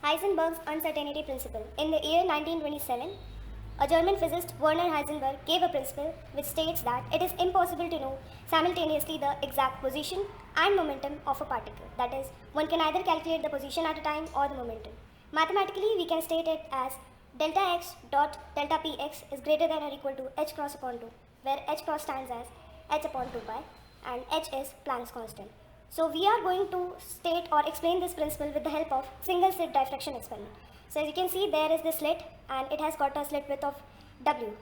Heisenberg's uncertainty principle. In the year 1927, a German physicist, Werner Heisenberg, gave a principle which states that it is impossible to know simultaneously the exact position and momentum of a particle. That is, one can either calculate the position at a time or the momentum. Mathematically, we can state it as delta x dot delta px is greater than or equal to h cross upon 2, where h cross stands as h upon 2 pi and h is Planck's constant. So we are going to state or explain this principle with the help of single slit diffraction experiment. So as you can see, there is the slit and it has got a slit width of W.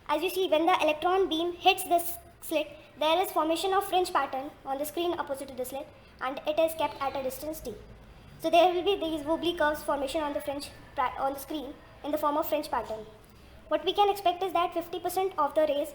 As you see, when the electron beam hits this slit, there is formation of fringe pattern on the screen opposite to the slit and it is kept at a distance d. So there will be these wobbly curves formation on the on the screen in the form of fringe pattern. What we can expect is that 50% of the rays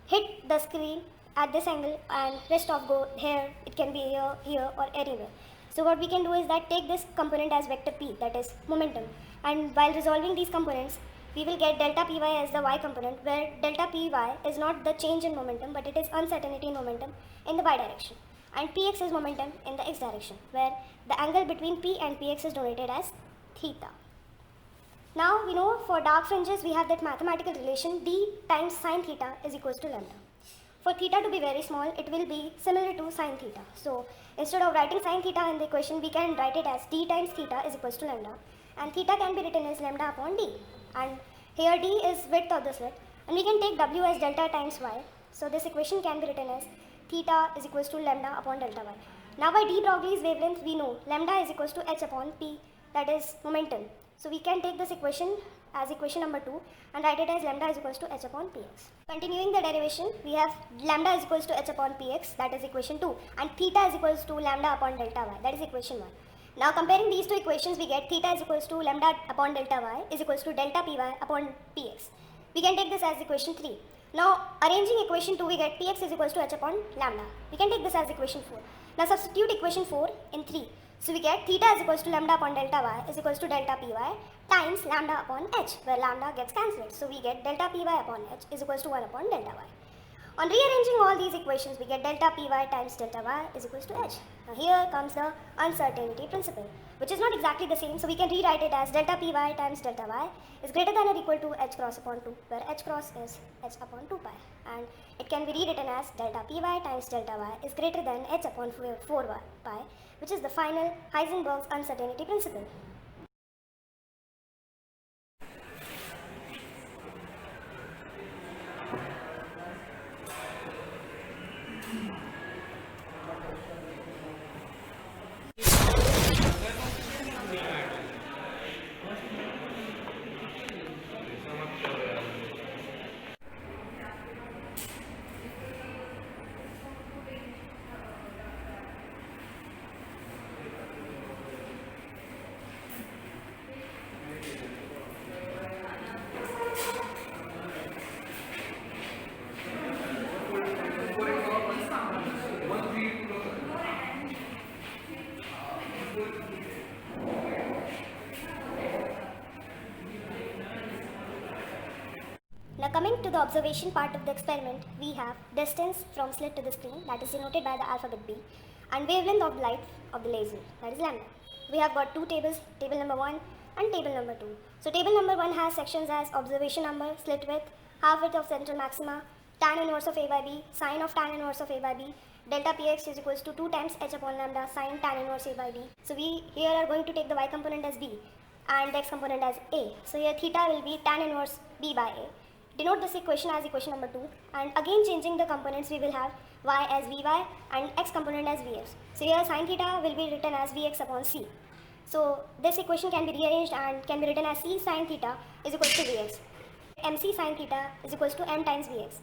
hit the screen at this angle and rest of go here, it can be here or anywhere. So what we can do is that take this component as vector p, that is momentum, and while resolving these components we will get delta py as the y component, where delta py is not the change in momentum but it is uncertainty in momentum in the y direction, and px is momentum in the x direction, where the angle between p and px is denoted as theta. Now we know for dark fringes we have that mathematical relation d times sine theta is equals to lambda. For theta to be very small, it will be similar to sine theta. So instead of writing sine theta in the equation, we can write it as d times theta is equals to lambda, and theta can be written as lambda upon d, and here d is width of the slit, and we can take w as delta times y. So this equation can be written as theta is equals to lambda upon delta y. Now by de Broglie's wavelength, we know lambda is equals to h upon p, that is momentum. So we can take this equation as equation number 2 and write it as lambda is equals to h upon px. Continuing the derivation, we have lambda is equals to h upon px, that is equation 2, and theta is equals to lambda upon delta y, that is equation 1. Now comparing these two equations, we get theta is equals to lambda upon delta y is equals to delta py upon px. We can take this as equation 3. Now arranging equation 2, we get px is equals to h upon lambda. We can take this as equation 4. Now substitute equation 4 in 3. So we get theta is equals to lambda upon delta y is equals to delta py times lambda upon h, where lambda gets cancelled. So we get delta py upon h is equals to 1 upon delta y. On rearranging all these equations, we get delta py times delta y is equals to h. Now here comes the uncertainty principle, which is not exactly the same. So we can rewrite it as delta py times delta y is greater than or equal to h cross upon 2, where h cross is h upon 2 pi. And it can be rewritten as delta py times delta y is greater than h upon 4 pi, which is the final Heisenberg's uncertainty principle. Now coming to the observation part of the experiment, we have distance from slit to the screen, that is denoted by the alphabet B, and wavelength of light of the laser, that is lambda. We have got two tables, table number 1 and table number 2. So table number 1 has sections as observation number, slit width, half width of central maxima, tan inverse of A by B, sine of tan inverse of A by B, delta px is equals to 2 times h upon lambda sine tan inverse A by B. So we here are going to take the y component as B and the x component as A. So here theta will be tan inverse B by A. Denote this equation as equation number 2, and again changing the components, we will have y as Vy and x component as Vx. So here sin theta will be written as Vx upon c. So this equation can be rearranged and can be written as c sin theta is equals to Vx. mc sin theta is equals to m times Vx.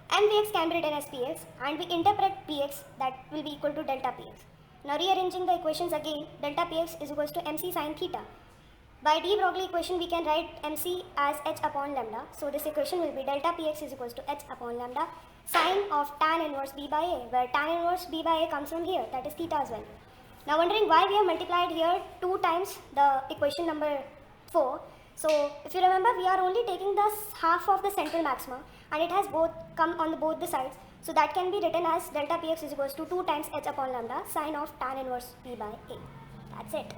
Mvx can be written as Px, and we interpret Px, that will be equal to delta Px. Now rearranging the equations again, delta Px is equals to mc sin theta. By de Broglie equation, we can write mc as h upon lambda. So this equation will be delta px is equals to h upon lambda sine of tan inverse b by a, where tan inverse b by a comes from here, that is theta as well. Now wondering why we have multiplied here 2 times the equation number 4. So if you remember, we are only taking the half of the central maxima and it has both come on both the sides. So that can be written as delta px is equals to 2 times h upon lambda sine of tan inverse b by a. That's it.